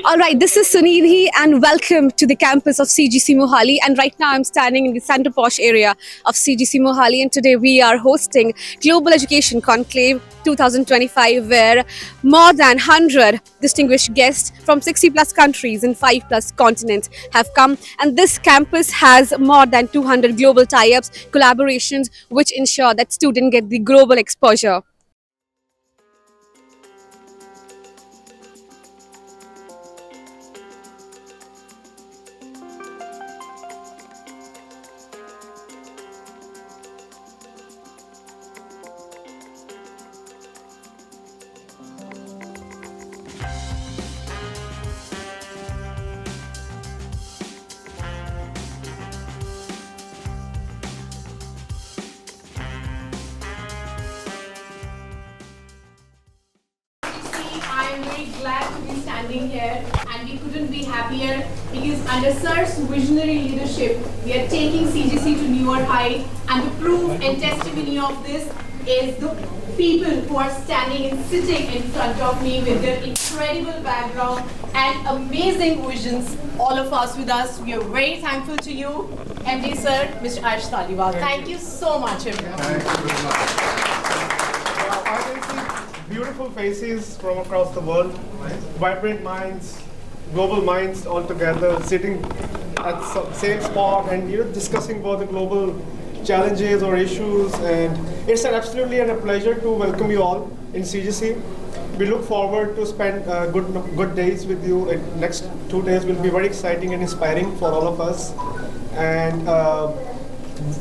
All right, this is Sunidhi, and welcome to the campus of CGC Mohali. And right now, I'm standing in the Center Posh area of CGC Mohali, and today we are hosting Global Education Conclave 2025, where more than 100 distinguished guests from 60 plus countries and 5 plus continents have come. And this campus has more than 200 global tie-ups, collaborations, which ensure that students get the global exposure. I am very glad to be standing here, and we couldn't be happier because under Sir's visionary leadership, we are taking CGC to newer heights, and the proof and testimony of this is the people who are standing and sitting in front of me with their incredible background and amazing visions. All of us with us, we are very thankful to you, MD Sir, Mr. Arsh Taliwal. Thank you so much, everyone. Thank you very much. I can see beautiful faces from across the world, vibrant minds, global minds all together, sitting at the same spot and discussing about the global challenges or issues. And it's absolutely a pleasure to welcome you all in CGC. We look forward to spend good days with you. Next 2 days will be very exciting and inspiring for all of us. And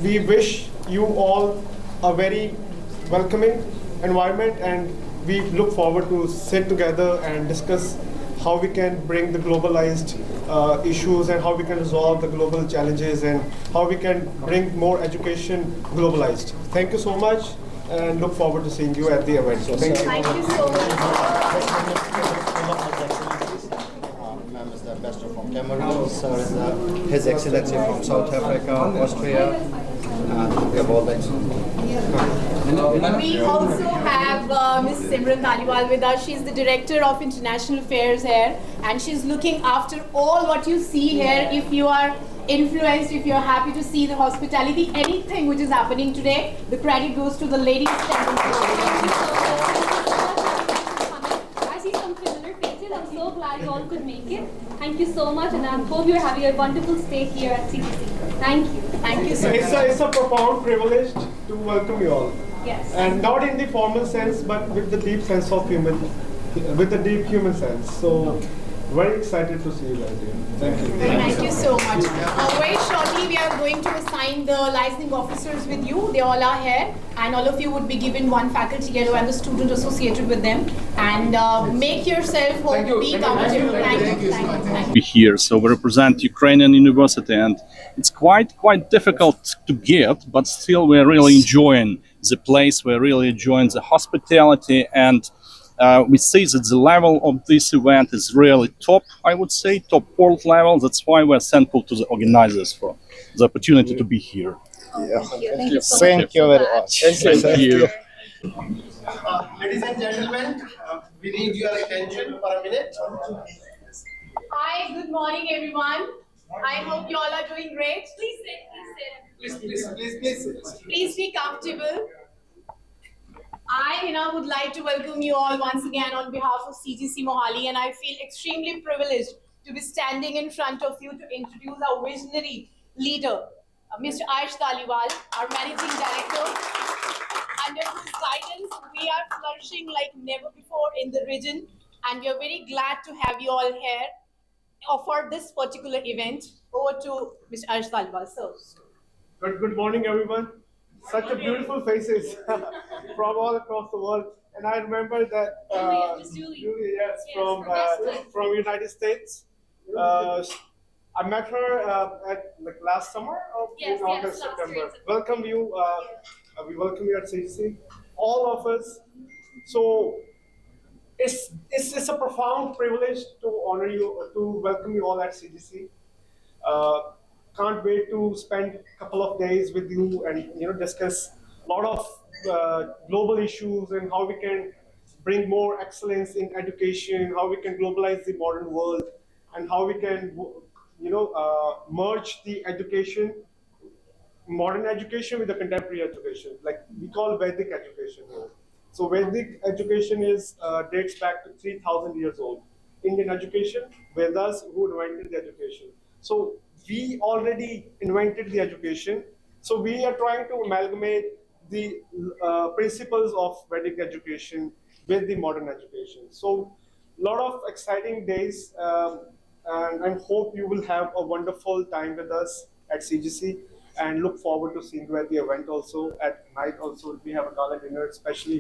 we wish you all a very welcoming environment, and we look forward to sit together and discuss how we can bring the globalized issues and how we can resolve the global challenges and how we can bring more education globalized. Thank you so much, and look forward to seeing you at the event. So thank you. Thank you so much. Ma'am is the ambassador from Cameroon, sir is His Excellency from South Africa, Austria, and we have all that. We also have Ms. Simran Taliwal with us. She's the Director of International Affairs here, and she's looking after all what you see here. If you are influenced, if you're happy to see the hospitality, anything which is happening today, the credit goes to the ladies standing I see some familiar faces. I'm so glad you all could make it. Thank you so much, and I hope you're having a wonderful stay here at CCC. Thank you. Thank you so much. It's a profound privilege to welcome you all. Yes. And not in the formal sense, but with the deep sense of with the deep human sense. So, very excited to see you guys here. Thank you. Thank you so much. Very shortly, we are going to assign the licensing officers with you. They all are here, and all of you would be given one faculty yellow and the student associated with them. And make yourself home, be comfortable. Thank you. Thank you. Here, so we represent Ukrainian University, and it's quite difficult to get, but still we're really enjoying the place. We're really enjoying the hospitality, and we see that the level of this event is really top, I would say, top world level. That's why we're thankful to the organizers for the opportunity to be here. Thank you very much. Thank you. Ladies and gentlemen, we need your attention for a minute. Hi, good morning, everyone. I hope you all are doing great. Please sit. Please be comfortable. I, Hina, would like to welcome you all once again on behalf of CGC Mohali, and I feel extremely privileged to be standing in front of you to introduce our visionary leader, Mr. Arsh Taliwal, our Managing Director. Under his guidance, we are flourishing like never before in the region, and we are very glad to have you all here for this particular event. Over to Mr. Arsh Taliwal, sir. Good morning, everyone. Such a beautiful faces from all across the world. And I remember that Julie, yes, from United States. I met her at like last summer or in August, September. Welcome you. We welcome you at CGC, all of us. So it's a profound privilege to honor you, to welcome you all at CGC. Can't wait to spend a couple of days with you and discuss a lot of global issues and how we can bring more excellence in education, how we can globalize the modern world, and how we can, merge the education, modern education with the contemporary education. Like we call Vedic education here. So Vedic education is dates back to 3,000 years old. Indian education, Vedas, who invented the education. So we already invented the education. So we are trying to amalgamate the principles of Vedic education with the modern education. So a lot of exciting days, and I hope you will have a wonderful time with us at CGC, and look forward to seeing you at the event also. At night also, we have a gala dinner, especially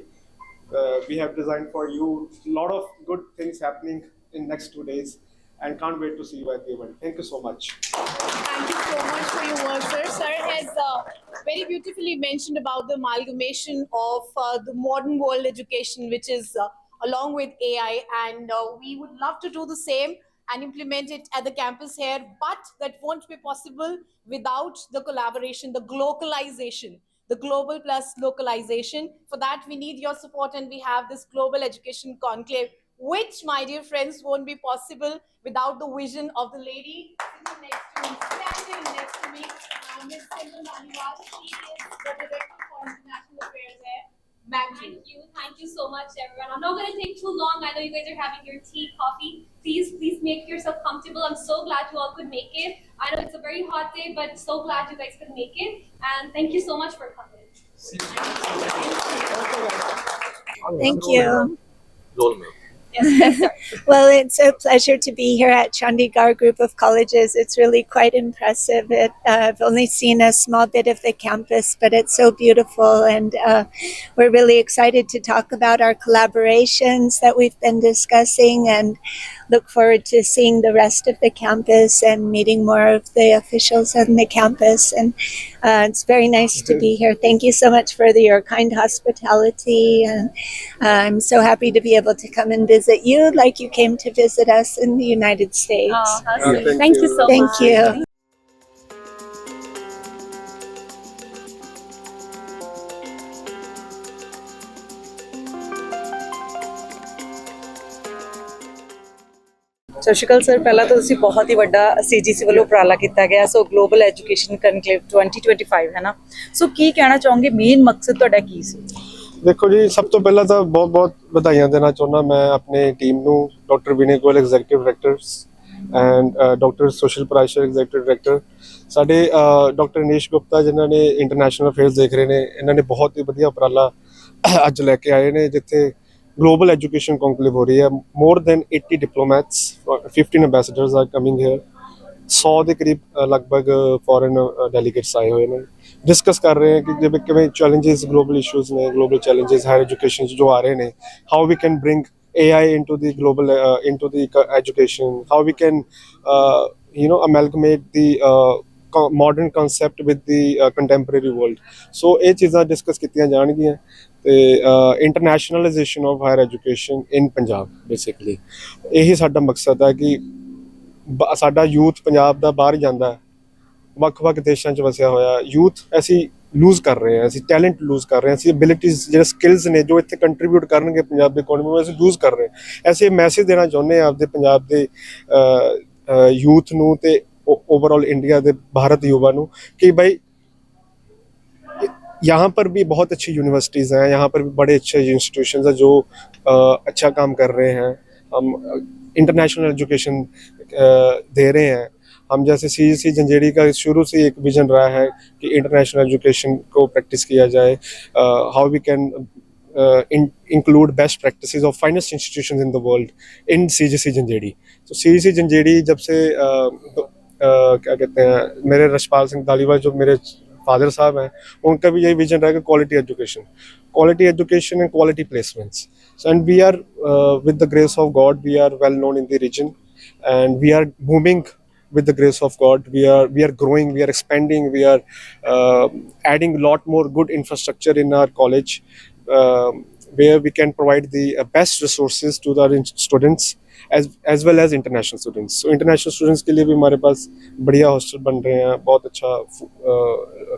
we have designed for you. A lot of good things happening in next 2 days, and can't wait to see you at the event. Thank you so much. Thank you so much for your words, sir. Sir has very beautifully mentioned about the amalgamation of the modern world education, which is along with AI, and we would love to do the same and implement it at the campus here, but that won't be possible without the collaboration, the globalization, the global plus localization. For that, we need your support, and we have this global education conclave, which, my dear friends, won't be possible without the vision of the lady sitting next to me, standing next to me, Ms. Simran Dhaliwal. She is the Director for International Affairs there. Ma'am, Thank you so much, everyone. I'm not going to take too long. I know you guys are having your tea, coffee. Please make yourself comfortable. I'm so glad you all could make it. I know it's a very hot day, but so glad you guys could make it. And thank you so much for coming. Thank you. Yes, sir. Well, it's a pleasure to be here at Chandigarh Group of Colleges. It's really quite impressive. I've only seen a small bit of the campus, but it's so beautiful. And we're really excited to talk about our collaborations that we've been discussing, and look forward to seeing the rest of the campus and meeting more of the officials on the campus. And it's very nice to be here. Thank you so much for your kind hospitality. And I'm so happy to be able to come and visit you like you came to visit us in the United States. Oh, how Thank sweet. you. Thank you so Thank much. you. ਸਤਿ ਸ਼੍ਰੀ ਅਕਾਲ sir, ਪਹਿਲਾਂ ਤਾਂ ਤੁਸੀਂ ਬਹੁਤ ਹੀ ਵੱਡਾ CGC ਵੱਲੋਂ ਉਪਰਾਲਾ ਕੀਤਾ ਗਿਆ ਸੋ ਗਲੋਬਲ ਐਜੂਕੇਸ਼ਨ ਕਨਕਲੇਵ 2025 ਹੈ ਨਾ, ਸੋ ਕੀ ਕਹਿਣਾ ਚਾਹੋਗੇ, ਮੇਨ ਮਕਸਦ ਤੁਹਾਡਾ ਕੀ ਸੀ? ਦੇਖੋ ਜੀ, ਸਭ ਤੋਂ ਪਹਿਲਾਂ ਤਾਂ ਬਹੁਤ ਬਹੁਤ ਵਧਾਈਆਂ ਦੇਣਾ ਚਾਹੁੰਦਾ ਮੈਂ ਆਪਣੀ ਟੀਮ ਨੂੰ, doctor Vinay Goyal executive directors and doctor Sushil Parashar executive director, ਸਾਡੇ ਡਾਕਟਰ ਅਨੀਸ਼ ਗੁਪਤਾ ਜਿਨ੍ਹਾਂ ਨੇ ਇੰਟਰਨੈਸ਼ਨਲ ਅਫੇਅਰਸ ਦੇਖ ਰਹੇ ਨੇ, ਇਹਨਾਂ ਨੇ ਬਹੁਤ ਹੀ ਵਧੀਆ ਉਪਰਾਲਾ ਅੱਜ ਲੈ ਕੇ ਆਏ ਨੇ, ਜਿੱਥੇ global education conclave ਹੋ ਰਹੀ ਹੈ। more than 80 diplomats, 15 ambassadors are coming here, 100 ਦੇ ਕਰੀਬ ਲਗਭਗ ਫੋਰਨ ਡੈਲੀਗੇਟਸ ਆਏ ਹੋਏ ਨੇ, ਡਿਸਕਸ ਕਰ ਰਹੇ ਹਾਂ ਕਿ ਜਿਵੇਂ ਕਿਵੇਂ ਚੈਲੰਜਸ, ਗਲੋਬਲ ਇਸ਼ੂਜ਼ ਨੇ, ਗਲੋਬਲ ਚੈਲੰਜਸ ਹਾਇਰ ਐਜੂਕੇਸ਼ਨ 'ਚ ਜੋ ਆ ਰਹੇ ਨੇ, how we can bring AI into the global into the education, how we can amalgamate the modern concept with the contemporary world. So ਇਹ ਚੀਜ਼ਾਂ ਡਿਸਕਸ ਕੀਤੀਆਂ ਜਾਣਗੀਆਂ ਤੇ internationalization of higher education in Punjab, basically ਇਹੀ ਸਾਡਾ ਮਕਸਦ ਹੈ ਕਿ ਸਾਡਾ ਯੂਥ ਪੰਜਾਬ ਦਾ ਬਾਹਰ ਜਾਂਦਾ ਹੈ, ਵੱਖ-ਵੱਖ ਦੇਸ਼ਾਂ 'ਚ ਵਸਿਆ ਹੋਇਆ ਯੂਥ ਅਸੀਂ ਲੂਜ਼ ਕਰ ਰਹੇ ਹਾਂ, ਅਸੀਂ ਟੈਲੈਂਟ ਲੂਜ਼ ਕਰ ਰਹੇ ਹਾਂ, ਅਸੀਂ ਐਬਿਲਿਟੀਜ਼ ਜਿਹੜੇ ਸਕਿੱਲਸ ਨੇ ਜੋ ਇੱਥੇ ਕੰਟਰੀਬਿਊਟ ਕਰਨਗੇ ਪੰਜਾਬ ਦੀ ਇਕੋਨਮੀ ਨੂੰ, ਅਸੀਂ ਲੂਜ਼ ਕਰ ਰਹੇ ਹਾਂ। ਅਸੀਂ ਮੈਸੇਜ ਦੇਣਾ ਚਾਹੁੰਦੇ ਹਾਂ ਆਪਦੇ ਪੰਜਾਬ ਦੇ ਯੂਥ ਨੂੰ ਤੇ ओवरऑल इंडिया के भारत युवा ਨੂੰ कि भाई यहाँ पर भी बहुत अच्छी यूनिवर्सिटीज़ हैं, यहाँ पर भी बड़े अच्छे इंस्टीट्यूशन हैं जो अच्छा काम कर रहे हैं, हम इंटरनेशनल एजुकेशन दे रहे हैं। हम जैसे CGC जंजेड़ी का शुरू से एक विजन रहा है कि इंटरनेशनल एजुकेशन को प्रैक्टिस किया जाए, how we can include best practices of finest institutions in the world in CGC जंजेड़ी। तो CGC जंजेड़ी जब से क्या कहते हैं, मेरे रशपाल सिंह धालीवाल जो मेरे फादर साहब हैं, उनका भी यही विजन रहेगा, quality education and quality placements. And we are with the grace of God, we are well known in the region and we are booming with the grace of God. We are growing, we are expanding, we are adding a lot more good infrastructure in our college, where we can provide the best resources to our students as well as international students. So international students के लिए भी हमारे पास बढ़िया hostel बन रहे हैं, बहुत अच्छा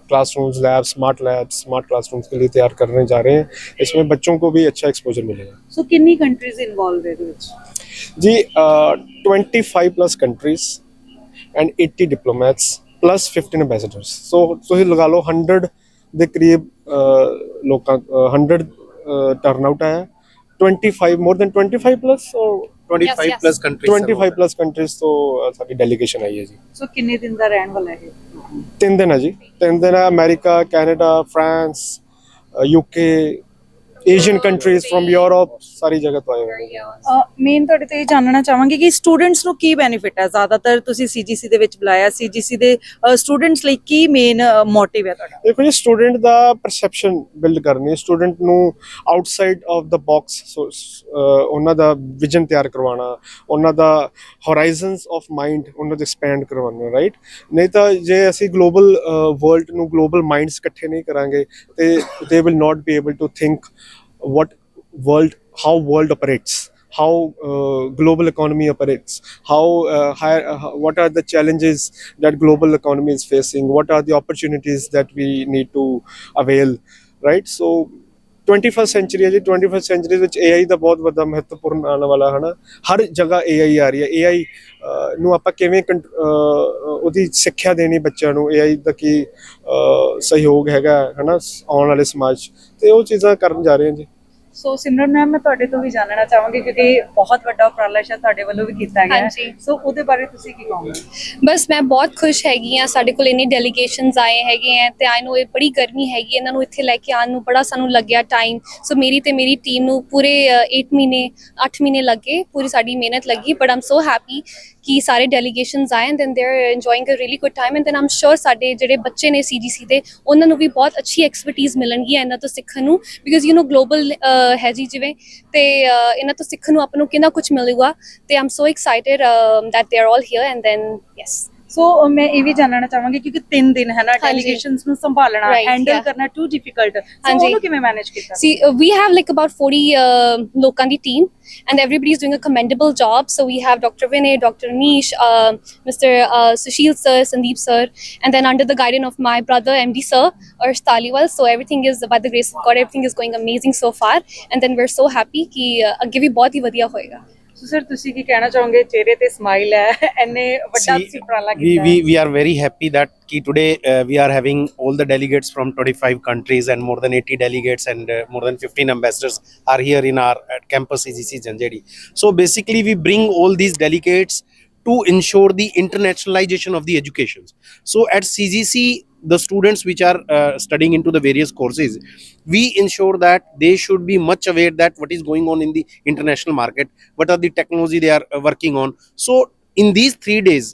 क्लासरूम्स, लैब्स, स्मार्ट क्लासरूम्स के लिए तैयार करने जा रहे हैं। इसमें बच्चों को भी अच्छा एक्सपोजर मिलेगा। ਸੋ ਕਿੰਨੀ ਕੰਟਰੀਜ਼ ਇਨਵੋਲਵ ਹੈ ਇਹਦੇ ਵਿੱਚ? जी 25 plus countries and 80 diplomats plus 15 ambassadors. So तुसीं लगा लो 100 ਦੇ ਕਰੀਬ ਲੋਕਾਂ 100 ਟਰਨਆਊਟ ਆਇਆ। 25 more than 25 plus or 25 yes. plus countries 25 plus countries ਤੋਂ ਸਾਡੀ ਡੈਲੀਗੇਸ਼ਨ ਆਈ ਹੈ ਜੀ। ਸੋ ਕਿੰਨੇ ਦਿਨ ਦਾ ਰਹਿਣ ਵਾਲਾ ਹੈ? 3 ਦਿਨ ਹੈ ਜੀ, 3 ਦਿਨ ਹੈ। America, Canada, France, UK, Asian countries from Europe, ਸਾਰੀ ਜਗ੍ਹਾ ਤੋਂ ਆਏ ਹੋਏ ਨੇ। ਮੇਨ ਤੁਹਾਡੇ ਤੋਂ ਇਹ ਜਾਣਨਾ ਚਾਹਾਂਗੇ ਕਿ ਸਟੂਡੈਂਟਸ ਨੂੰ ਕੀ ਬੈਨੀਫਿਟ ਹੈ? ਜ਼ਿਆਦਾਤਰ ਤੁਸੀਂ ਸੀਜੀਸੀ ਦੇ ਵਿੱਚ ਬੁਲਾਇਆ, ਸੀਜੀਸੀ ਦੇ ਸਟੂਡੈਂਟਸ ਲਈ ਕੀ ਮੇਨ ਮੋਟਿਵ ਹੈ ਤੁਹਾਡਾ? ਦੇਖੋ ਜੀ, ਸਟੂਡੈਂਟ ਦਾ ਪਰਸੈਪਸ਼ਨ ਬਿਲਡ ਕਰਨੀ, ਸਟੂਡੈਂਟ ਨੂੰ ਆਊਟਸਾਈਡ ਆਫ ਦਾ ਬਾਕਸ ਉਹਨਾਂ ਦਾ ਵਿਜ਼ਨ ਤਿਆਰ ਕਰਵਾਉਣਾ, ਉਹਨਾਂ ਦਾ ਹੋਰਾਈਜ਼ਨਸ ਆਫ ਮਾਈਂਡ ਉਹਨਾਂ ਦੇ ਐਕਸਪੈਂਡ ਕਰਵਾਉਣਾ, ਰਾਈਟ। ਨਹੀਂ ਤਾਂ ਜੇ ਅਸੀਂ ਗਲੋਬਲ ਵਰਲਡ ਨੂੰ, ਗਲੋਬਲ ਮਾਈਂਡਸ ਇਕੱਠੇ ਨਹੀਂ ਕਰਾਂਗੇ ਤੇ they will not be able to think how world operates, how global economy operates, what are the challenges that global economy is facing, what are the opportunities that we need to avail, right? So 21st century ਹੈ ਜੀ, 21st century ਵਿੱਚ AI ਦਾ ਬਹੁਤ ਵੱਡਾ ਮਹੱਤਵਪੂਰਨ ਆਉਣ ਵਾਲਾ ਹੈ ਨਾ। ਹਰ ਜਗ੍ਹਾ AI ਆ ਰਹੀ ਹੈ। AI ਨੂੰ ਆਪਾਂ ਕਿਵੇਂ ਉਹਦੀ ਸਿੱਖਿਆ ਦੇਣੀ ਬੱਚਿਆਂ ਨੂੰ, AI ਦਾ ਕੀ ਸਹਿਯੋਗ ਹੈਗਾ ਹੈ ਨਾ ਆਉਣ ਵਾਲੇ ਸਮਾਜ, ਤੇ ਉਹ ਚੀਜ਼ਾਂ ਕਰਨ ਜਾ ਰਹੇ ਹਾਂ ਜੀ। ਸੋ ਸਿਮਰਨ ਮੈਮ, ਮੈਂ ਤੁਹਾਡੇ ਤੋਂ ਵੀ ਜਾਣਨਾ ਚਾਹਾਂਗੀ ਕਿਉਂਕਿ ਬਹੁਤ ਵੱਡਾ ਉਪਰਾਲਾ ਸ਼ਾਇਦ ਤੁਹਾਡੇ ਵੱਲੋਂ ਵੀ ਕੀਤਾ ਗਿਆ ਹੈ, ਹਾਂਜੀ। ਸੋ ਉਹਦੇ ਬਾਰੇ ਤੁਸੀਂ ਕੀ ਕਹੋਗੇ? ਬਸ ਮੈਂ ਬਹੁਤ ਖੁਸ਼ ਹੈਗੀ ਆ, ਸਾਡੇ ਕੋਲ ਇੰਨੇ ਡੈਲੀਗੇਸ਼ਨਸ ਆਏ ਹੈਗੇ ਆ ਤੇ ਆਈ ਨੋ ਇਹ ਬੜੀ ਗਰਮੀ ਹੈਗੀ, ਇਹਨਾਂ ਨੂੰ ਇੱਥੇ ਲੈ ਕੇ ਆਉਣ ਨੂੰ ਬੜਾ ਸਾਨੂੰ ਲੱਗਿਆ ਟਾਈਮ। ਸੋ ਮੇਰੀ ਤੇ ਮੇਰੀ ਟੀਮ ਨੂੰ ਪੂਰੇ 8 ਮਹੀਨੇ ਲੱਗੇ, ਪੂਰੀ ਸਾਡੀ ਮਿਹਨਤ ਲੱਗੀ, ਬਟ ਆਮ ਸੋ ਹੈਪੀ ਕਿ ਸਾਰੇ ਡੈਲੀਗੇਸ਼ਨਸ ਆਏ and then they are enjoying a really good time and then I'm sure ਸਾਡੇ ਜਿਹੜੇ ਬੱਚੇ ਨੇ ਸੀਜੀਸੀ ਦੇ, ਉਹਨਾਂ ਨੂੰ ਵੀ ਬਹੁਤ ਅੱਛੀ ਐਕਸਪਰਟੀਜ਼ ਮਿਲਣਗੀ ਇਹਨਾਂ ਤੋਂ ਸਿੱਖਣ ਨੂੰ, ਬਿਕਾਜ਼ ਯੂ ਨੋ ਗਲੋਬਲ ਹੈ ਜੀ ਜਿਵੇਂ, ਤੇ ਇਹਨਾਂ ਤੋਂ ਸਿੱਖਣ ਨੂੰ ਆਪਾਂ ਨੂੰ ਕਿੰਨਾ ਕੁਝ ਮਿਲੇਗਾ, ਤੇ I'm so excited that they are all here and then yes. So ਮੈਂ ਇਹ ਵੀ ਜਾਣਨਾ ਚਾਹਾਂਗੀ ਕਿਉਂਕਿ 3 ਦਿਨ ਹੈ ਨਾ ਡੈਲੀਗੇਸ਼ਨਸ ਨੂੰ ਸੰਭਾਲਣਾ, Right, ਹੈਂਡਲ yeah. ਕਰਨਾ ਟੂ ਡਿਫਿਕਲਟ, ਸੋ ਹਾਂਜੀ। ਉਹਨੂੰ ਕਿਵੇਂ ਮੈਨੇਜ ਕੀਤਾ? See, we have like about 40 ਲੋਕਾਂ ਦੀ team, and everybody is doing a commendable job. So we have Dr. Vinay, Dr. Anish, Mr. Sushil sir, Sandeep sir, and then under the guidance of my brother MD sir, Arsh Taliwal. So everything is, by the grace of God, everything is going amazing so far, and then we're so happy कि ਅੱਗੇ ਵੀ ਬਹੁਤ ਹੀ ਵਧੀਆ ਹੋਏਗਾ। ਸੋ sir, ਤੁਸੀਂ ਕੀ ਕਹਿਣਾ ਚਾਹੋਗੇ? ਚਿਹਰੇ ਤੇ ਸਮਾਈਲ ਹੈ, ਇੰਨੇ ਵੱਡਾ ਤੁਸੀਂ ਉਪਰਾਲਾ ਕੀਤਾ ਹੈ। we are very happy that today we are having all the delegates from 25 countries and more than 80 delegates and more than 15 ambassadors are here in our campus CGC Janjeri. So basically we bring all these delegates to ensure the internationalization of the education. So at CGC, the students which are studying into the various courses, we ensure that they should be much aware that what is going on in the international market, what are the technology they are working on. So in these 3 days,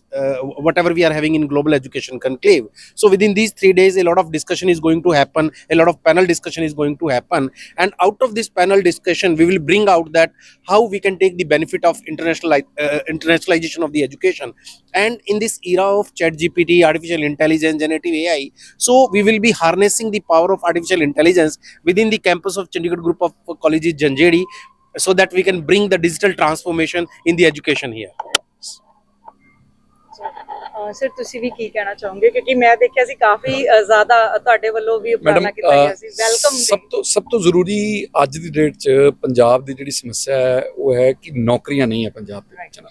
whatever we are having in Global Education Conclave, so within these 3 days, a lot of discussion is going to happen, a lot of panel discussion is going to happen, and out of this panel discussion, we will bring out that how we can take the benefit of internationalization of the education. And in this era of ChatGPT, artificial intelligence, generative AI, so we will be harnessing the power of artificial intelligence within the campus of Chandigarh Group of Colleges Janjeri, so that we can bring the digital transformation in the education here. Sir, ਤੁਸੀਂ ਵੀ ਕੀ ਕਹਿਣਾ ਚਾਹੋਗੇ? ਕਿਉਂਕਿ ਮੈਂ ਦੇਖਿਆ ਸੀ ਕਾਫੀ ਜ਼ਿਆਦਾ ਤੁਹਾਡੇ ਵੱਲੋਂ ਵੀ ਉਪਰਾਲਾ ਕੀਤਾ ਗਿਆ ਸੀ। ਵੈਲਕਮ। ਸਭ ਤੋਂ ਜ਼ਰੂਰੀ ਅੱਜ ਦੀ ਡੇਟ 'ਚ ਪੰਜਾਬ ਦੀ ਜਿਹੜੀ ਸਮੱਸਿਆ ਹੈ ਉਹ ਹੈ ਕਿ ਨੌਕਰੀਆਂ ਨਹੀਂ ਹੈ ਪੰਜਾਬ ਦੇ ਵਿੱਚ ਨਾ,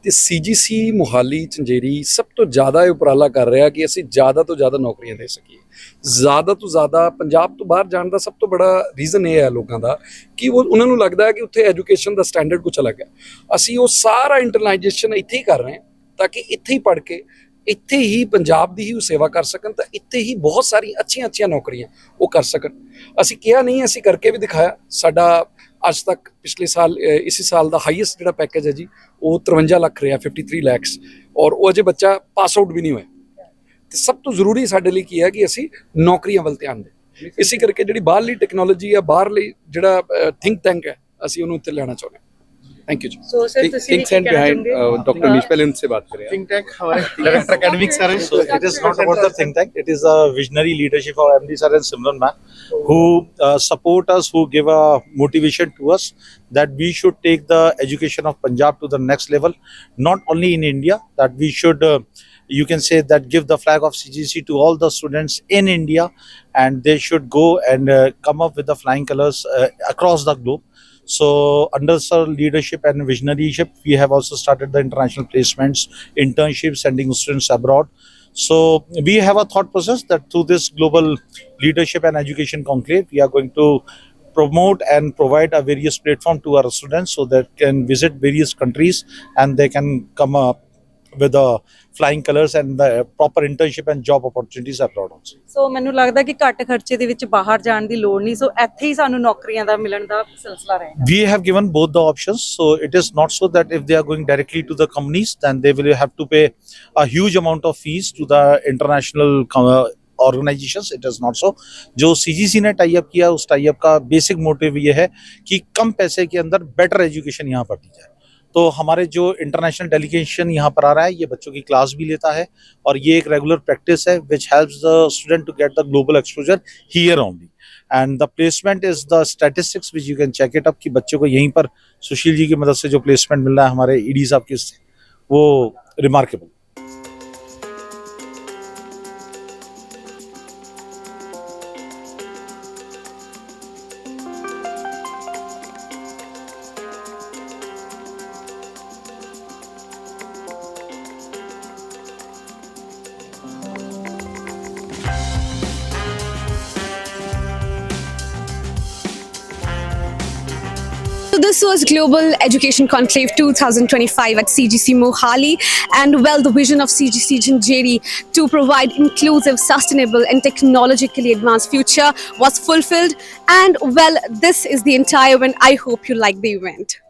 ਤੇ ਸੀਜੀਸੀ ਮੋਹਾਲੀ ਝੰਜੇਰੀ ਸਭ ਤੋਂ ਜ਼ਿਆਦਾ ਇਹ ਉਪਰਾਲਾ ਕਰ ਰਿਹਾ ਕਿ ਅਸੀਂ ਜ਼ਿਆਦਾ ਤੋਂ ਜ਼ਿਆਦਾ ਨੌਕਰੀਆਂ ਦੇ ਸਕੀਏ। ਜ਼ਿਆਦਾ ਤੋਂ ਜ਼ਿਆਦਾ ਪੰਜਾਬ ਤੋਂ ਬਾਹਰ ਜਾਣ ਦਾ ਸਭ ਤੋਂ ਬੜਾ ਰੀਜ਼ਨ ਇਹ ਹੈ ਲੋਕਾਂ ਦਾ ਕਿ ਉਹਨਾਂ ਨੂੰ ਲੱਗਦਾ ਹੈ ਕਿ ਉੱਥੇ ਐਜੂਕੇਸ਼ਨ ਦਾ ਸਟੈਂਡਰਡ ਕੁਛ ਅਲੱਗ ਹੈ। ਅਸੀਂ ਉਹ ਸਾਰਾ ਇੰਟਰਨਲਾਈਜੇਸ਼ਨ ਇੱਥੇ ਹੀ ਕਰ ਰਹੇ ਹਾਂ ਤਾਂ ਕਿ ਇੱਥੇ ਹੀ ਪੜ੍ਹ ਕੇ ਇੱਥੇ ਹੀ ਪੰਜਾਬ ਦੀ ਹੀ ਉਹ ਸੇਵਾ ਕਰ ਸਕਣ, ਤਾਂ ਇੱਥੇ ਹੀ ਬਹੁਤ ਸਾਰੀਆਂ ਅੱਛੀਆਂ ਨੌਕਰੀਆਂ ਉਹ ਕਰ ਸਕਣ। ਅਸੀਂ ਕਿਹਾ ਨਹੀਂ, ਅਸੀਂ ਕਰਕੇ ਵੀ ਦਿਖਾਇਆ। ਸਾਡਾ ਅੱਜ ਤੱਕ ਪਿਛਲੇ ਸਾਲ ਇਸੇ ਸਾਲ ਦਾ ਹਾਈਐਸਟ ਜਿਹੜਾ ਪੈਕੇਜ ਹੈ ਜੀ ਉਹ 53 ਲੱਖ ਰਿਹਾ, 53 lakhs, ਔਰ ਉਹ ਅਜੇ ਬੱਚਾ ਪਾਸ ਆਊਟ ਵੀ ਨਹੀਂ ਹੋਇਆ। ਤੇ ਸਭ ਤੋਂ ਜ਼ਰੂਰੀ ਸਾਡੇ ਲਈ ਕੀ ਹੈ ਕਿ ਅਸੀਂ ਨੌਕਰੀਆਂ ਵੱਲ ਧਿਆਨ ਦੇ। ਇਸੇ ਕਰਕੇ ਜਿਹੜੀ ਬਾਹਰਲੀ ਟੈਕਨੋਲੋਜੀ ਆ, ਬਾਹਰਲੀ ਜਿਹੜਾ ਥਿੰਕ ਟੈਂਕ ਹੈ, ਅਸੀਂ ਉਹਨੂੰ ਉੱਤੇ ਲੈਣਾ ਚਾਹੁੰਦੇ ਹਾਂ। Thank you ji so sir ਤੁਸੀਂ thinks and behind doctor Manish पहले उनसे बात करें Think Tank हमारे Director Academics sir. So it is not about the think tank. It is a visionary leadership of MD sir and Simran ma'am, who support us, who give a motivation to us that we should take the education of Punjab to the next level, not only in India. That we should, you can say that, give the flag of CGC to all the students in India, and they should go and come up with the flying colors across the globe. So under sir leadership and visionaryship, we have also started the international placements, internships, sending students abroad. So we have a thought process that through this global leadership and education conclave, we are going to promote and provide a various platform to our students so that can visit various countries and they can come up with the flying colors and the proper internship and job opportunities abroad also. ਸੋ ਮੈਨੂੰ ਲੱਗਦਾ ਕਿ ਘੱਟ ਖਰਚੇ ਦੇ ਵਿੱਚ ਬਾਹਰ ਜਾਣ ਦੀ ਲੋੜ ਨਹੀਂ ਸੋ ਇੱਥੇ ਹੀ ਸਾਨੂੰ ਨੌਕਰੀਆਂ ਦਾ ਮਿਲਣ ਦਾ ਸਿਲਸਿਲਾ ਰਹੇਗਾ We have given both the options, so it is not so that if they are going directly to the companies, then they will have to pay a huge amount of fees to the international organizations. It is not so. जो CGC ने tie up किया, उस tie up का basic motive ये है कि कम पैसे के अंदर बेटर एजुकेशन यहाँ पर दी जाए. तो हमारे जो इंटरनेशनल डेलीगेशन यहाँ पर आ रहा है, ये बच्चों की क्लास भी लेता है और ये एक रेगुलर प्रैक्टिस है which helps the student to get the global exposure here only. And the placement is the statistics which you can check it up कि बच्चों को यहीं पर सुशील जी की मदद से जो प्लेसमेंट मिल रहा है हमारे ईडी साहब के, वो remarkable. So this was Global Education Conclave 2025 at CGC Mohali, and well, the vision of CGC Janjeri to provide inclusive, sustainable and technologically advanced future was fulfilled, and well, this is the entire event. I hope you like the event.